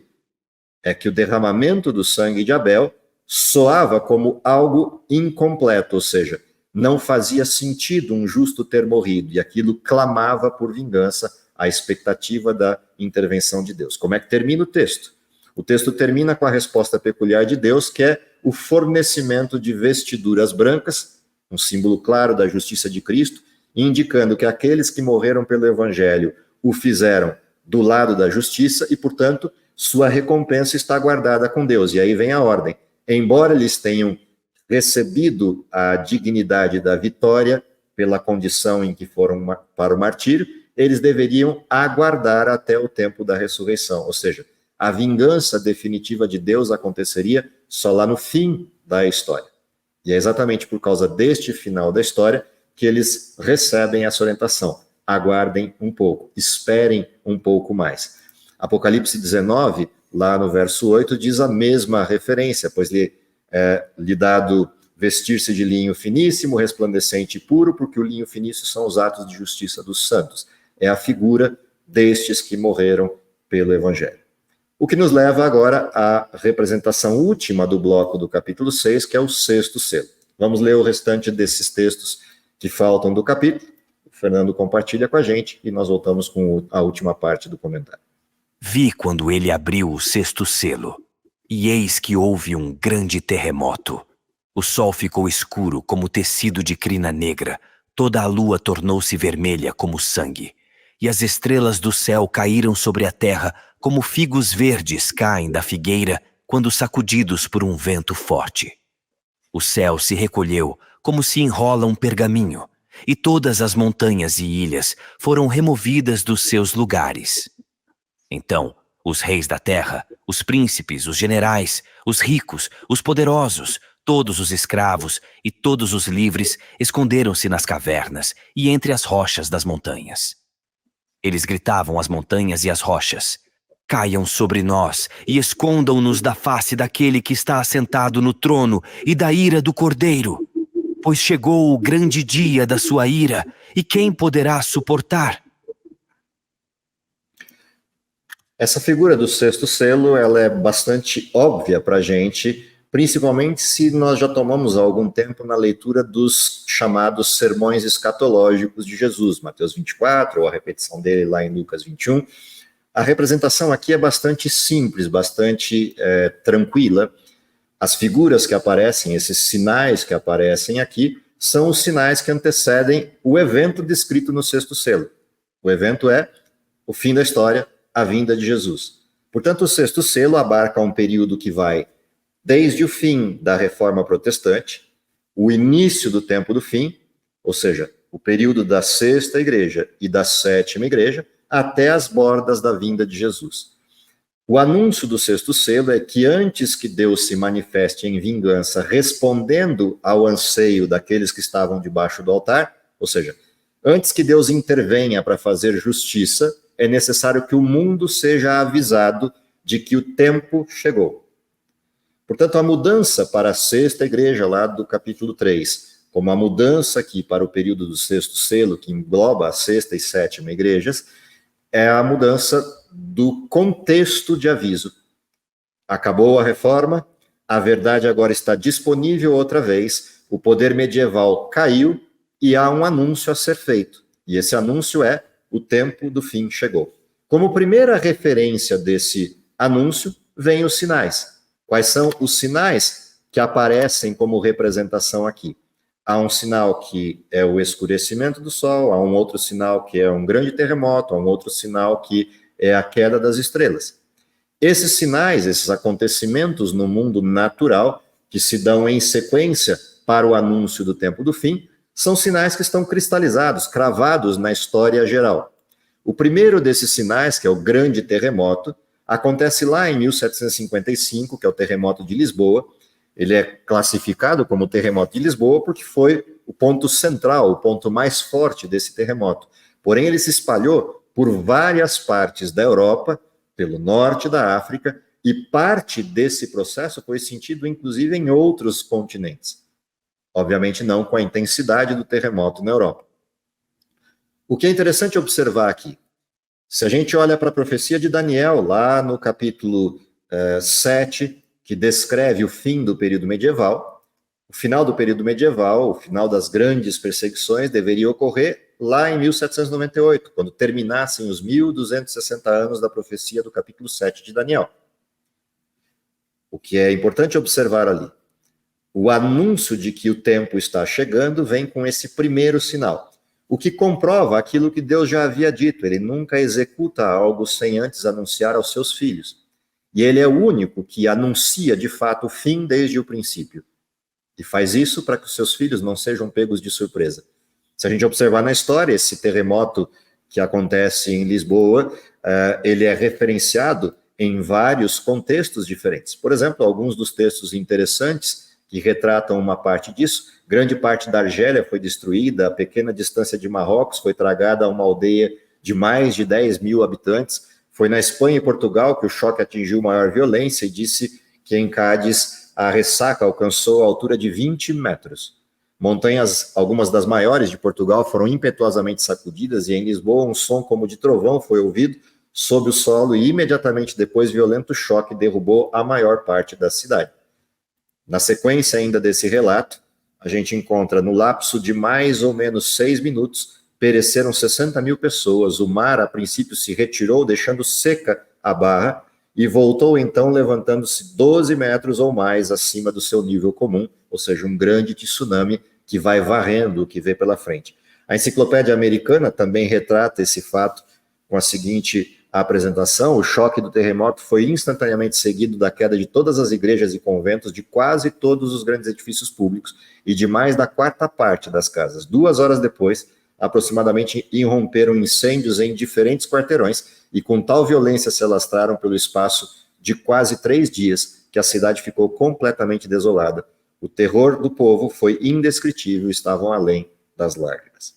é que o derramamento do sangue de Abel soava como algo incompleto, ou seja, não fazia sentido um justo ter morrido, e aquilo clamava por vingança, a expectativa da intervenção de Deus. Como é que termina o texto? O texto termina com a resposta peculiar de Deus, que é o fornecimento de vestiduras brancas, um símbolo claro da justiça de Cristo, indicando que aqueles que morreram pelo Evangelho o fizeram do lado da justiça e, portanto, sua recompensa está guardada com Deus. E aí vem a ordem: embora eles tenham recebido a dignidade da vitória pela condição em que foram para o martírio, eles deveriam aguardar até o tempo da ressurreição, ou seja, a vingança definitiva de Deus aconteceria só lá no fim da história. E é exatamente por causa deste final da história que eles recebem essa orientação: aguardem um pouco, esperem um pouco mais. Apocalipse 19, lá no verso 8, diz a mesma referência, pois lhe dado vestir-se de linho finíssimo, resplandecente e puro, porque o linho finíssimo são os atos de justiça dos santos. É a figura destes que morreram pelo Evangelho. O que nos leva agora à representação última do bloco do capítulo 6, que é o sexto selo. Vamos ler o restante desses textos que faltam do capítulo. O Fernando compartilha com a gente e nós voltamos com a última parte do comentário. Vi quando ele abriu o sexto selo, e eis que houve um grande terremoto. O sol ficou escuro como tecido de crina negra, toda a lua tornou-se vermelha como sangue, e as estrelas do céu caíram sobre a terra como figos verdes caem da figueira quando sacudidos por um vento forte. O céu se recolheu como se enrola um pergaminho, e todas as montanhas e ilhas foram removidas dos seus lugares. Então, os reis da terra, os príncipes, os generais, os ricos, os poderosos, todos os escravos e todos os livres esconderam-se nas cavernas e entre as rochas das montanhas. Eles gritavam às montanhas e às rochas: caiam sobre nós e escondam-nos da face daquele que está assentado no trono e da ira do Cordeiro, pois chegou o grande dia da sua ira, e quem poderá suportar? Essa figura do sexto selo, ela é bastante óbvia para a gente, principalmente se nós já tomamos algum tempo na leitura dos chamados sermões escatológicos de Jesus, Mateus 24, ou a repetição dele lá em Lucas 21. A representação aqui é bastante simples, bastante tranquila. As figuras que aparecem, esses sinais que aparecem aqui, são os sinais que antecedem o evento descrito no sexto selo. O evento é o fim da história, a vinda de Jesus. Portanto, o sexto selo abarca um período que vai desde o fim da Reforma Protestante, o início do tempo do fim, ou seja, o período da sexta igreja e da sétima igreja, até as bordas da vinda de Jesus. O anúncio do sexto selo é que antes que Deus se manifeste em vingança, respondendo ao anseio daqueles que estavam debaixo do altar, ou seja, antes que Deus intervenha para fazer justiça, é necessário que o mundo seja avisado de que o tempo chegou. Portanto, a mudança para a sexta igreja, lá do capítulo 3, como a mudança aqui para o período do sexto selo, que engloba a sexta e sétima igrejas, é a mudança do contexto de aviso. Acabou a reforma, a verdade agora está disponível outra vez, o poder medieval caiu e há um anúncio a ser feito. E esse anúncio é: o tempo do fim chegou. Como primeira referência desse anúncio, vêm os sinais. Quais são os sinais que aparecem como representação aqui? Há um sinal que é o escurecimento do sol, há um outro sinal que é um grande terremoto, há um outro sinal que é a queda das estrelas. Esses sinais, esses acontecimentos no mundo natural, que se dão em sequência para o anúncio do tempo do fim, são sinais que estão cristalizados, cravados na história geral. O primeiro desses sinais, que é o grande terremoto, acontece lá em 1755, que é o terremoto de Lisboa. Ele é classificado como terremoto de Lisboa porque foi o ponto central, o ponto mais forte desse terremoto. Porém, ele se espalhou por várias partes da Europa, pelo norte da África, e parte desse processo foi sentido, inclusive, em outros continentes. Obviamente não com a intensidade do terremoto na Europa. O que é interessante observar aqui, se a gente olha para a profecia de Daniel, lá no capítulo 7, que descreve o fim do período medieval, o final do período medieval, o final das grandes perseguições, deveria ocorrer lá em 1798, quando terminassem os 1260 anos da profecia do capítulo 7 de Daniel. O que é importante observar ali, o anúncio de que o tempo está chegando vem com esse primeiro sinal, o que comprova aquilo que Deus já havia dito. Ele nunca executa algo sem antes anunciar aos seus filhos. E ele é o único que anuncia de fato o fim desde o princípio. E faz isso para que os seus filhos não sejam pegos de surpresa. Se a gente observar na história, esse terremoto que acontece em Lisboa, ele é referenciado em vários contextos diferentes. Por exemplo, alguns dos textos interessantes que retratam uma parte disso, grande parte da Argélia foi destruída, a pequena distância de Marrocos foi tragada a uma aldeia de mais de 10 mil habitantes. Foi na Espanha e Portugal que o choque atingiu maior violência e disse que em Cádiz a ressaca alcançou a altura de 20 metros. Montanhas, algumas das maiores de Portugal, foram impetuosamente sacudidas e em Lisboa um som como de trovão foi ouvido sob o solo e imediatamente depois violento choque derrubou a maior parte da cidade. Na sequência ainda desse relato, a gente encontra no lapso de mais ou menos 6 minutos, pereceram 60 mil pessoas, o mar a princípio se retirou, deixando seca a barra, e voltou então levantando-se 12 metros ou mais acima do seu nível comum, ou seja, um grande tsunami que vai varrendo o que vê pela frente. A Enciclopédia Americana também retrata esse fato com a seguinte a apresentação, o choque do terremoto foi instantaneamente seguido da queda de todas as igrejas e conventos de quase todos os grandes edifícios públicos e de mais da quarta parte das casas. 2 horas depois, aproximadamente, irromperam incêndios em diferentes quarteirões e com tal violência se alastraram pelo espaço de quase 3 dias que a cidade ficou completamente desolada. O terror do povo foi indescritível, estavam além das lágrimas.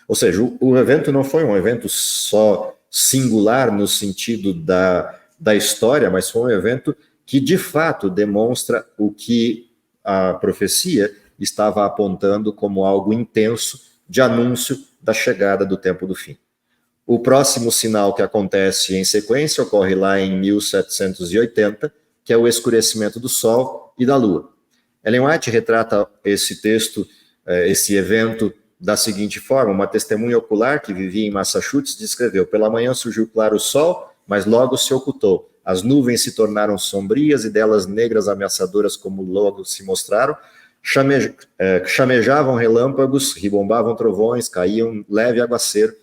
Ou seja, o evento não foi um evento só singular no sentido da história, mas foi um evento que, de fato, demonstra o que a profecia estava apontando como algo intenso de anúncio da chegada do tempo do fim. O próximo sinal que acontece em sequência ocorre lá em 1780, que é o escurecimento do Sol e da Lua. Ellen White retrata esse texto, esse evento, da seguinte forma: uma testemunha ocular que vivia em Massachusetts descreveu: pela manhã surgiu claro o sol, mas logo se ocultou. As nuvens se tornaram sombrias e delas negras ameaçadoras como logo se mostraram. Chamejavam relâmpagos, ribombavam trovões, caía um leve aguaceiro.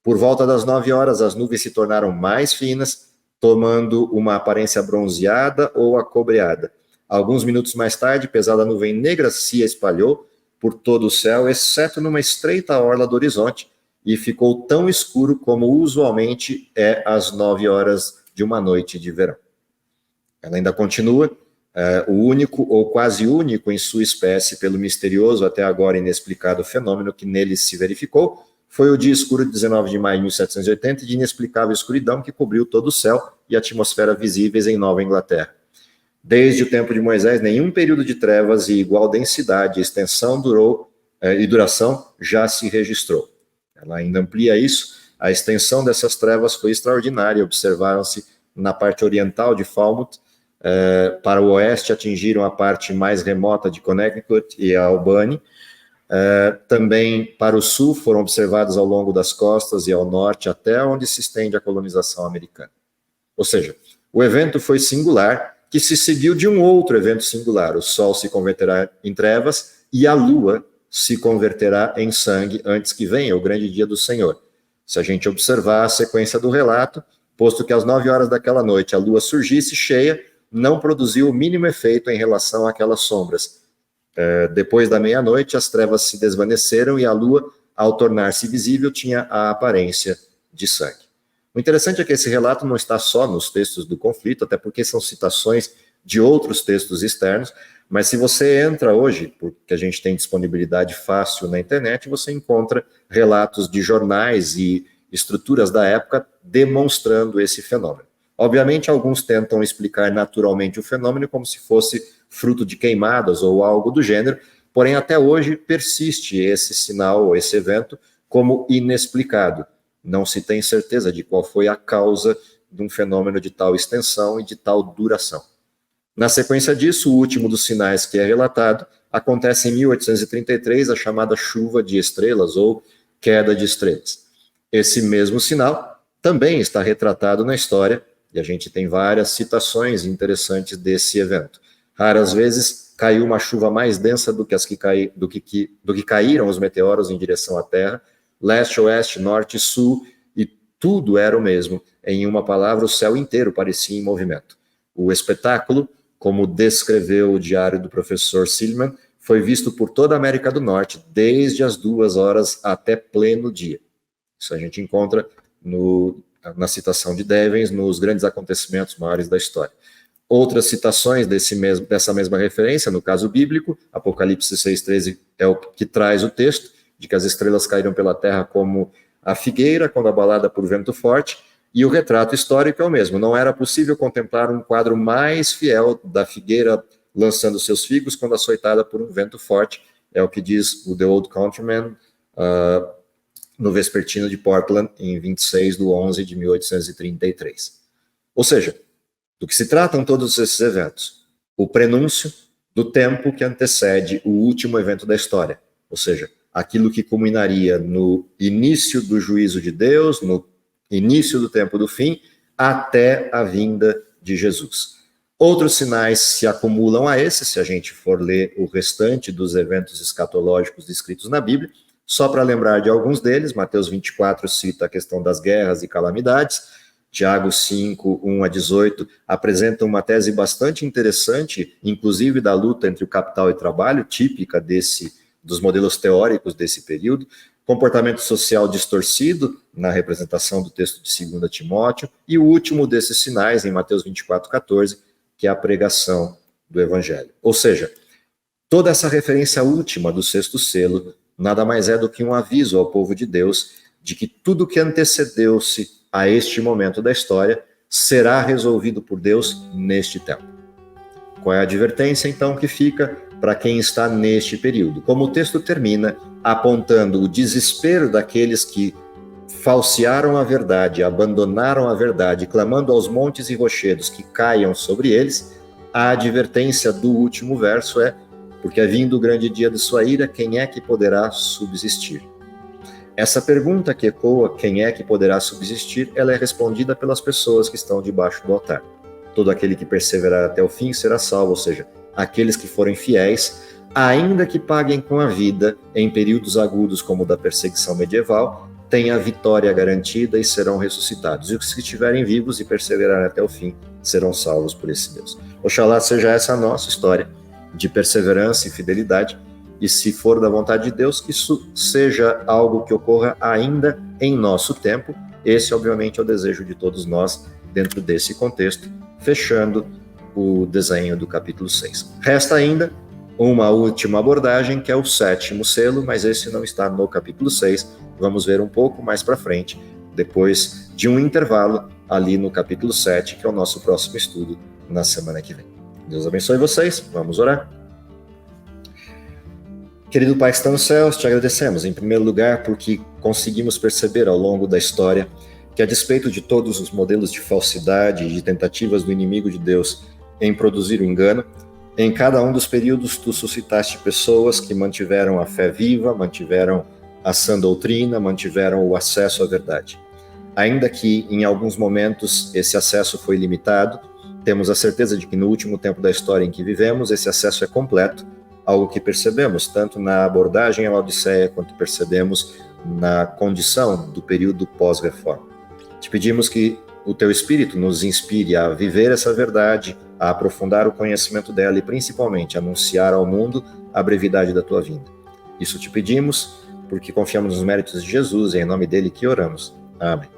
Por volta das 9 horas, as nuvens se tornaram mais finas, tomando uma aparência bronzeada ou acobreada. Alguns minutos mais tarde, pesada nuvem negra se espalhou por todo o céu, exceto numa estreita orla do horizonte, e ficou tão escuro como usualmente é às 9 horas de uma noite de verão. Ela ainda continua: o único ou quase único em sua espécie, pelo misterioso até agora inexplicado fenômeno que nele se verificou, foi o dia escuro de 19 de maio de 1780, de inexplicável escuridão que cobriu todo o céu e a atmosfera visíveis em Nova Inglaterra. Desde o tempo de Moisés, nenhum período de trevas e igual densidade, extensão e duração já se registrou. Ela ainda amplia isso: a extensão dessas trevas foi extraordinária, observaram-se na parte oriental de Falmouth, para o oeste atingiram a parte mais remota de Connecticut e Albany, também para o sul foram observados ao longo das costas e ao norte, até onde se estende a colonização americana. Ou seja, o evento foi singular, que se seguiu de um outro evento singular: o sol se converterá em trevas e a lua se converterá em sangue antes que venha o grande dia do Senhor. Se a gente observar a sequência do relato, posto que às 9 horas daquela noite a lua surgisse cheia, não produziu o mínimo efeito em relação àquelas sombras. Depois da meia-noite, as trevas se desvaneceram e a lua, ao tornar-se visível, tinha a aparência de sangue. O interessante é que esse relato não está só nos textos do conflito, até porque são citações de outros textos externos, mas se você entra hoje, porque a gente tem disponibilidade fácil na internet, você encontra relatos de jornais e estruturas da época demonstrando esse fenômeno. Obviamente, alguns tentam explicar naturalmente o fenômeno como se fosse fruto de queimadas ou algo do gênero, porém até hoje persiste esse sinal ou esse evento como inexplicado. Não se tem certeza de qual foi a causa de um fenômeno de tal extensão e de tal duração. Na sequência disso, o último dos sinais que é relatado acontece em 1833, a chamada chuva de estrelas ou queda de estrelas. Esse mesmo sinal também está retratado na história, e a gente tem várias citações interessantes desse evento. Raras vezes caiu uma chuva mais densa do que caíram os meteoros em direção à Terra, leste, oeste, norte e sul, e tudo era o mesmo. Em uma palavra, o céu inteiro parecia em movimento. O espetáculo, como descreveu o diário do professor Silman, foi visto por toda a América do Norte, desde as 2 horas até pleno dia. Isso a gente encontra na citação de Devens, nos grandes acontecimentos maiores da história. Outras citações dessa mesma referência, no caso bíblico, Apocalipse 6,13 é o que traz o texto, de que as estrelas caíram pela terra como a figueira, quando abalada por vento forte, e o retrato histórico é o mesmo. Não era possível contemplar um quadro mais fiel da figueira lançando seus figos quando açoitada por um vento forte, é o que diz o The Old Countryman, no Vespertino de Portland, em 26/11/1833. Ou seja, do que se tratam todos esses eventos? O prenúncio do tempo que antecede o último evento da história, ou seja, aquilo que culminaria no início do juízo de Deus, no início do tempo do fim, até a vinda de Jesus. Outros sinais se acumulam a esses, se a gente for ler o restante dos eventos escatológicos descritos na Bíblia. Só para lembrar de alguns deles, Mateus 24 cita a questão das guerras e calamidades, Tiago 5, 1 a 18, apresenta uma tese bastante interessante, inclusive da luta entre o capital e trabalho, típica dos modelos teóricos desse período, comportamento social distorcido, na representação do texto de 2 Timóteo, e o último desses sinais, em Mateus 24, 14, que é a pregação do Evangelho. Ou seja, toda essa referência última do sexto selo nada mais é do que um aviso ao povo de Deus de que tudo que antecedeu-se a este momento da história será resolvido por Deus neste tempo. Qual é a advertência, então, que fica para quem está neste período? Como o texto termina apontando o desespero daqueles que falsearam a verdade, abandonaram a verdade, clamando aos montes e rochedos que caiam sobre eles, a advertência do último verso é: porque é vindo o grande dia de sua ira, quem é que poderá subsistir? Essa pergunta que ecoa, quem é que poderá subsistir, ela é respondida pelas pessoas que estão debaixo do altar. Todo aquele que perseverar até o fim será salvo, ou seja, aqueles que forem fiéis, ainda que paguem com a vida em períodos agudos como o da perseguição medieval, têm a vitória garantida e serão ressuscitados. E os que estiverem vivos e perseverarem até o fim serão salvos por esse Deus. Oxalá seja essa a nossa história de perseverança e fidelidade, e se for da vontade de Deus, que isso seja algo que ocorra ainda em nosso tempo. Esse, obviamente, é o desejo de todos nós dentro desse contexto, fechando o desenho do capítulo 6. Resta ainda uma última abordagem, que é o sétimo selo, mas esse não está no capítulo 6. Vamos ver um pouco mais para frente, depois de um intervalo ali no capítulo 7, que é o nosso próximo estudo na semana que vem. Deus abençoe vocês, vamos orar. Querido Pai que está nos céus, te agradecemos, em primeiro lugar, porque conseguimos perceber ao longo da história que, a despeito de todos os modelos de falsidade e de tentativas do inimigo de Deus em produzir o engano, em cada um dos períodos tu suscitaste pessoas que mantiveram a fé viva, mantiveram a sã doutrina, mantiveram o acesso à verdade. Ainda que, em alguns momentos, esse acesso foi limitado, temos a certeza de que no último tempo da história em que vivemos, esse acesso é completo, algo que percebemos tanto na abordagem à Laodiceia quanto percebemos na condição do período pós-reforma. Te pedimos que o teu Espírito nos inspire a viver essa verdade, a aprofundar o conhecimento dela e principalmente anunciar ao mundo a brevidade da tua vinda. Isso te pedimos porque confiamos nos méritos de Jesus e é em nome dele que oramos. Amém.